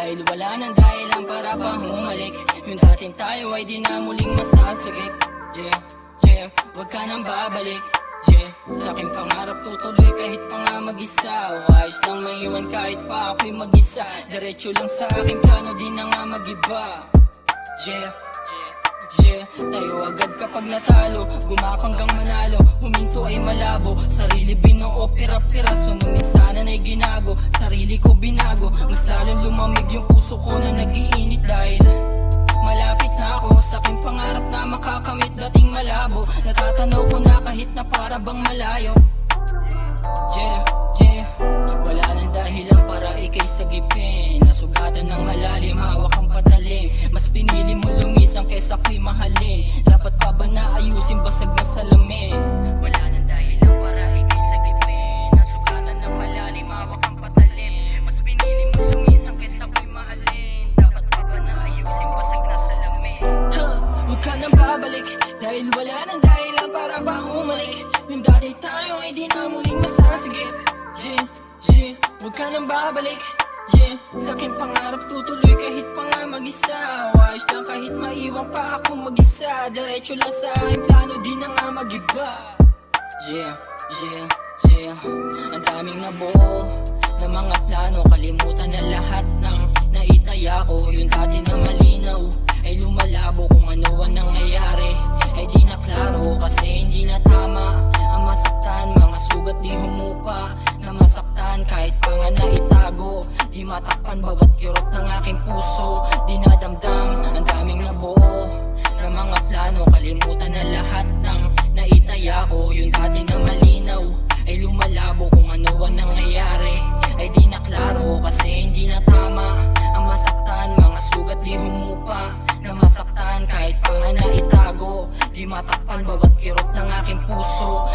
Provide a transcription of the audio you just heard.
Dahil wala nang dahilan para pa humalik. Yung dating tayo ay di na muling masasagip. Yeah, yeah, wag ka nang babalik. Yeah, sa aking pangarap tutuloy kahit pa nga mag-isa. O ayos lang maiwan kahit pa ako'y mag-isa. Diretso lang sa aking plano, di na nga mag-iba. Yeah, yeah, tayo agad kapag natalo. Gumapang kang manalo, huminto ay malabo. Sarili binuo, pira-piraso nung minsanan ay ginago. Sarili ko binago, mas lalong lumamig yung puso ko na nag-iinit. Dahil malapit na ako sa aking pangarap na makakamit, dating malabo. Natatanaw ko na kahit na para bang malayo. Yeah, yeah, wala nang dahilan para ikay sagipin. Nasugatan ng malalim, hawak ang patalim. Mas pinili mo lumisang kesa ko'y mahalin. Dapat pa ba na ayusin, basag na salamin? Wala nang dahilan para ikay sagipin. Nasugatan ng malalim, hawak ang patalim. Mas pinili mo lumisang kesa ko'y mahalin. Dapat pa ba na ayusin, basag na salamin? Huwag ka nang babalik, dahil wala nang dahilan para pa humalik. Yung dati tayo ay di na muling masasagip. Yeah, yeah, huwag ka nang babalik. Yeah, sa aking pangarap tutuloy kahit pa nga mag-isa. Ayos lang kahit maiwan pa ako mag-isa. Diretso lang sa aking plano, di na nga mag-iba. Yeah, yeah, yeah, ang daming nabuo na mga plano. Kalimutan na lahat ng naitaya ko. Yung dati na malinaw ay lumalabo. Kung ano ang nangyayari ay di na klaro. Kasi hindi na tama ang masaktan. Mga sugat di humupa na masaktan. Kahit pa nga naitago, di matakpan bawat kirot ng aking puso. Di nadamdam, ang daming nabuo na mga plano. Kalimutan na lahat ng naitaya ko. Yung dati na malinaw ay lumalabo. Kung ano ang nangyayari ay di na klaro. Kasi hindi na tama ang masaktan. Mga sugat di humupa na masaktan. Kahit pa nga naitago, di matakpan bawat kirot ng aking puso.